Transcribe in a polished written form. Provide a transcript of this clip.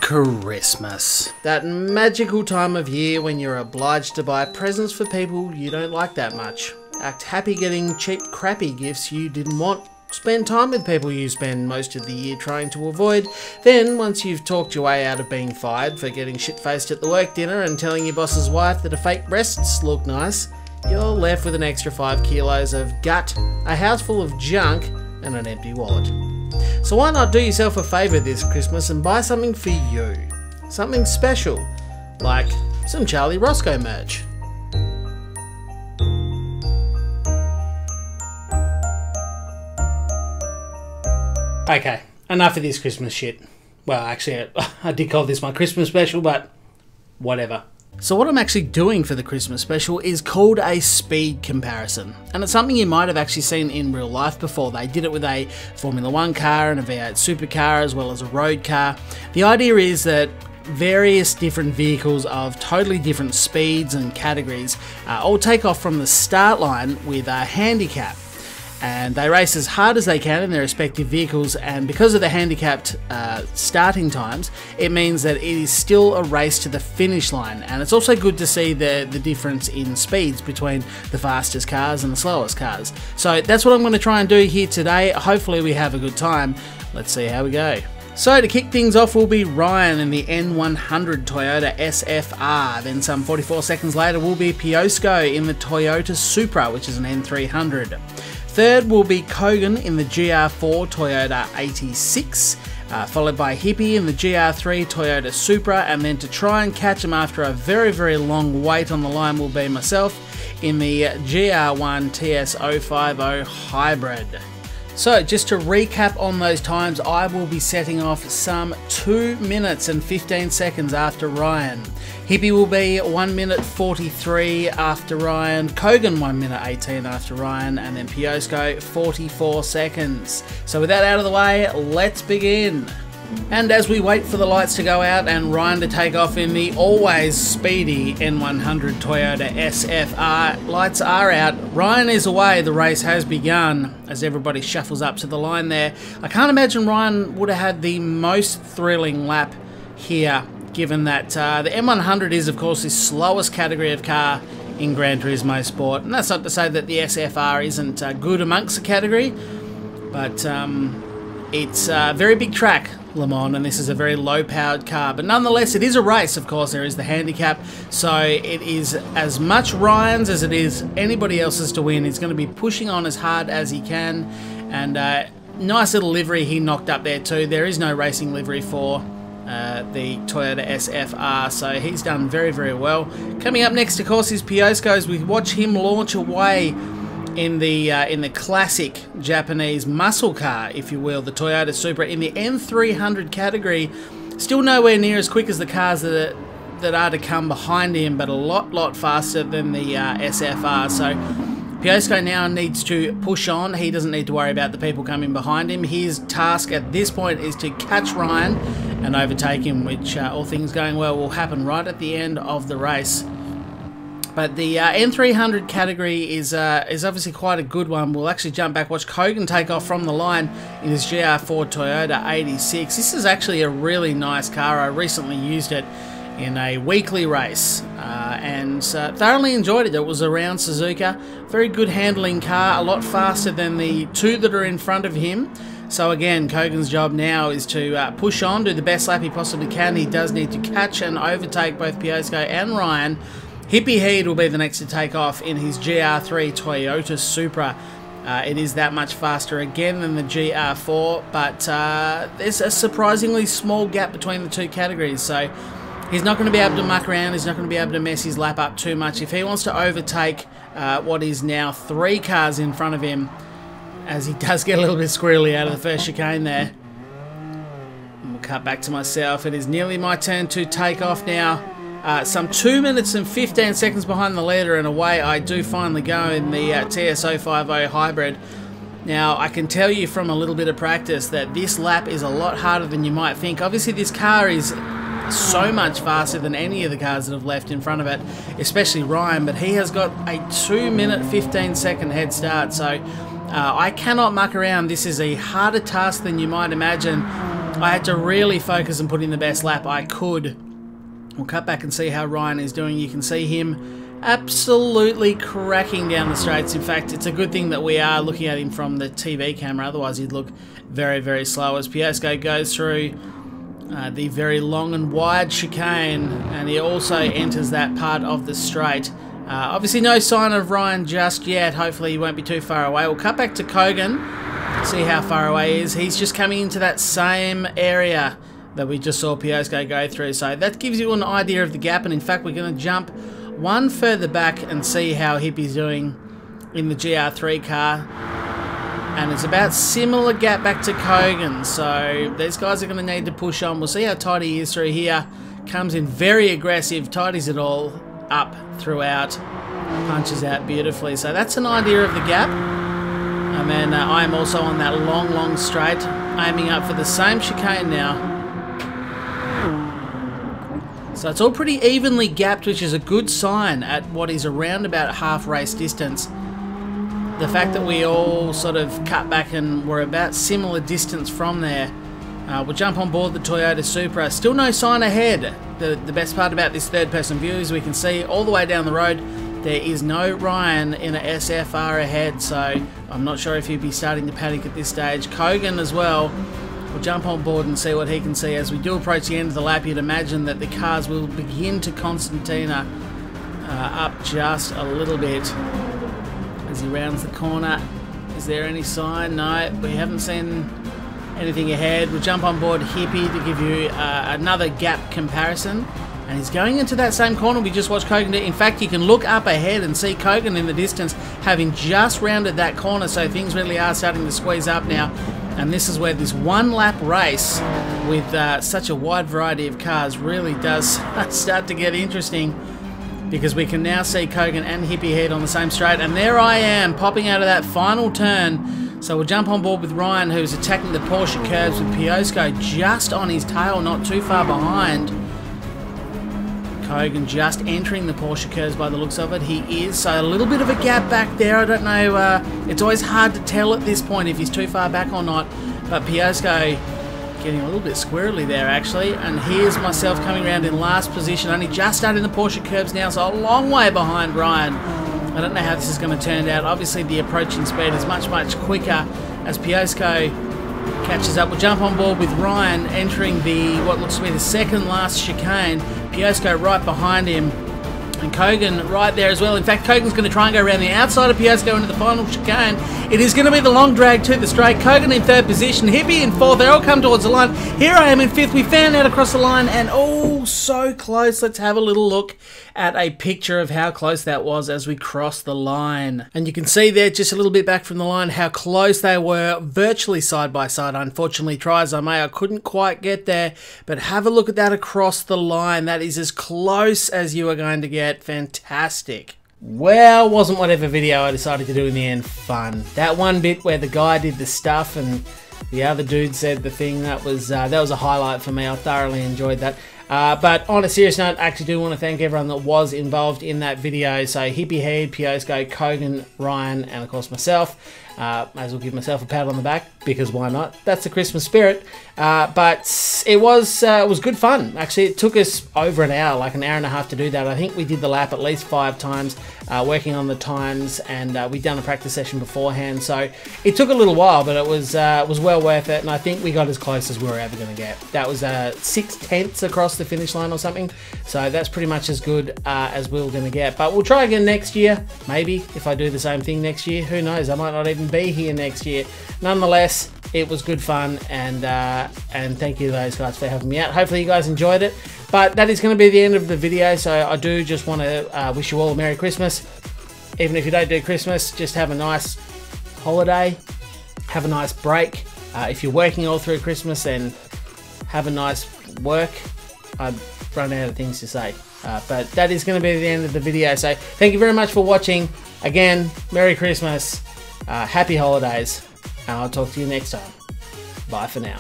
Christmas. That magical time of year when you're obliged to buy presents for people you don't like that much. Act happy getting cheap crappy gifts you didn't want. Spend time with people you spend most of the year trying to avoid. Then, once you've talked your way out of being fired for getting shit-faced at the work dinner and telling your boss's wife that her fake breasts look nice, you're left with an extra 5 kilos of gut, a house full of junk, and an empty wallet. So why not do yourself a favour this Christmas and buy something for you? Something special, like some Charlie Roscoe merch. Okay, enough of this Christmas shit. Well, actually, I did call this my Christmas special, but whatever. So what I'm actually doing for the Christmas special is called a speed comparison. And it's something you might have actually seen in real life before. They did it with a Formula 1 car and a V8 supercar as well as a road car. The idea is that various different vehicles of totally different speeds and categories all take off from the start line with a handicap. And they race as hard as they can in their respective vehicles, and because of the handicapped starting times, it means that it is still a race to the finish line. And it's also good to see the difference in speeds between the fastest cars and the slowest cars. So that's what I'm going to try and do here today. Hopefully we have a good time. Let's see how we go. So to kick things off will be Ryan in the N100 Toyota SFR. Then some 44 seconds later will be Piosco in the Toyota Supra, which is an N300. Third will be Kogan in the GR4 Toyota 86, followed by Hippie in the GR3 Toyota Supra, and then to try and catch him after a very long wait on the line will be myself in the GR1 TS050 Hybrid. So just to recap on those times, I will be setting off some 2 minutes and 15 seconds after Ryan. Hippie will be 1 minute 43 after Ryan, Kogan 1 minute 18 after Ryan, and then Piosco 44 seconds. So with that out of the way, let's begin. And as we wait for the lights to go out and Ryan to take off in the always speedy N100 Toyota SFR, lights are out, Ryan is away, the race has begun as everybody shuffles up to the line there. I can't imagine Ryan would have had the most thrilling lap here, given that the M100 is of course the slowest category of car in Gran Turismo Sport. And that's not to say that the SFR isn't good amongst the category, but it's a very big track, Le Mans, and this is a very low-powered car. But nonetheless, it is a race, of course. There is the handicap, so it is as much Ryan's as it is anybody else's to win. He's going to be pushing on as hard as he can, and nice little livery he knocked up there too. There is no racing livery for the Toyota SFR, so he's done very well. Coming up next, of course, is Piosco as we watch him launch away in the classic Japanese muscle car, if you will, the Toyota Supra in the N300 category. Still nowhere near as quick as the cars that are to come behind him, but a lot faster than the SFR. So Piosco now needs to push on. He doesn't need to worry about the people coming behind him. His task at this point is to catch Ryan and overtake him, which, all things going well, will happen right at the end of the race. But the N300 category is obviously quite a good one. We'll actually jump back, watch Kogan take off from the line in his GR4 Toyota 86. This is actually a really nice car. I recently used it in a weekly race and thoroughly enjoyed it. It was around Suzuka. Very good handling car, a lot faster than the two that are in front of him. So again, Kogan's job now is to push on, do the best lap he possibly can. He does need to catch and overtake both Piosco and Ryan. Hippie Heed will be the next to take off in his GR3 Toyota Supra. It is that much faster again than the GR4, but there's a surprisingly small gap between the two categories, so he's not going to be able to muck around, he's not going to be able to mess his lap up too much. If he wants to overtake what is now 3 cars in front of him, as he does get a little bit squirrely out of the first chicane there. And we'll cut back to myself. It is nearly my turn to take off now. Some 2 minutes and 15 seconds behind the leader, and away I do finally go in the TS050 Hybrid. Now, I can tell you from a little bit of practice that this lap is a lot harder than you might think. Obviously, this car is so much faster than any of the cars that have left in front of it, especially Ryan, but he has got a 2 minute 15 second head start, so I cannot muck around. This is a harder task than you might imagine. I had to really focus and put in the best lap I could. We'll cut back and see how Ryan is doing. You can see him absolutely cracking down the straights. In fact, it's a good thing that we are looking at him from the TV camera, otherwise he'd look very, very slow as Piasco goes through the very long and wide chicane, and he also enters that part of the straight. Obviously no sign of Ryan just yet. Hopefully he won't be too far away. We'll cut back to Kogan, see how far away he is. He's just coming into that same area that we just saw Piasco go through. So that gives you an idea of the gap, and in fact we're going to jump one further back and see how Hippie's doing in the GR3 car. And it's about similar gap back to Kogan, so these guys are going to need to push on. We'll see how tight he is through here. Comes in very aggressive, tidies it all up throughout, punches out beautifully. So that's an idea of the gap. And then I'm also on that long, long straight, aiming up for the same chicane now. So it's all pretty evenly gapped, which is a good sign at what is around about half race distance. The fact that we all sort of cut back and we're about similar distance from there. We'll jump on board the Toyota Supra. Still no sign ahead. The best part about this third person view is we can see all the way down the road there is no Ryan in a SFR ahead, so I'm not sure if he'd be starting to panic at this stage. Kogan as well. We'll jump on board and see what he can see. As we do approach the end of the lap, you'd imagine that the cars will begin to concertina up just a little bit as he rounds the corner. Is there any sign? No, we haven't seen anything ahead. We'll jump on board Hippie to give you another gap comparison. And he's going into that same corner we just watched Kogan do. In fact, you can look up ahead and see Kogan in the distance, having just rounded that corner, so things really are starting to squeeze up now. And this is where this one-lap race with such a wide variety of cars really does start to get interesting, because we can now see Kogan and Hippie head on the same straight. And there I am, popping out of that final turn. So we'll jump on board with Ryan, who's attacking the Porsche curves with Piasco just on his tail, not too far behind. Kogan just entering the Porsche curves by the looks of it. He is, so a little bit of a gap back there. I don't know, it's always hard to tell at this point if he's too far back or not. But Piasco getting a little bit squirrely there actually. And here's myself coming around in last position, only just starting the Porsche curves now, so a long way behind Ryan. I don't know how this is going to turn out. Obviously the approaching speed is much, much quicker as Piasco catches up. We'll jump on board with Ryan entering the what looks to be the second last chicane. Piasco right behind him, and Kogan right there as well. In fact, Kogan's going to try and go around the outside of Piasco into the final chicane. It is going to be the long drag to the straight. Kogan in third position, Hippie in fourth. They all come towards the line. Here I am in fifth. We fan out across the line, and oh, so close. Let's have a little look at a picture of how close that was as we crossed the line. And you can see there, just a little bit back from the line, how close they were, virtually side by side. Unfortunately, try as I may, I couldn't quite get there. But have a look at that across the line. That is as close as you are going to get. Fantastic. Well, wasn't whatever video I decided to do in the end fun. That one bit where the guy did the stuff and the other dude said the thing, that was a highlight for me. I thoroughly enjoyed that. But on a serious note, I actually do want to thank everyone that was involved in that video. So Hippie Head, Piasco, Kogan, Ryan, and of course myself. May as well give myself a pat on the back, because why not? That's the Christmas spirit. But it was good fun. Actually, it took us over an hour, like an hour and a half to do that. I think we did the lap at least 5 times, working on the times, and we'd done a practice session beforehand. So it took a little while, but it was well worth it, and I think we got as close as we were ever going to get. That was 6/10 across the finish line or something. So that's pretty much as good as we were going to get. But we'll try again next year, maybe, if I do the same thing next year. Who knows? I might not even be here next year. Nonetheless, it was good fun, and thank you to those guys for helping me out. Hopefully you guys enjoyed it. But that is going to be the end of the video, so I do just want to wish you all a Merry Christmas. Even if you don't do Christmas, just have a nice holiday, have a nice break. If you're working all through Christmas, then have a nice work. I've run out of things to say. But that is going to be the end of the video, so thank you very much for watching. Again, Merry Christmas. Happy holidays, and I'll talk to you next time. Bye for now.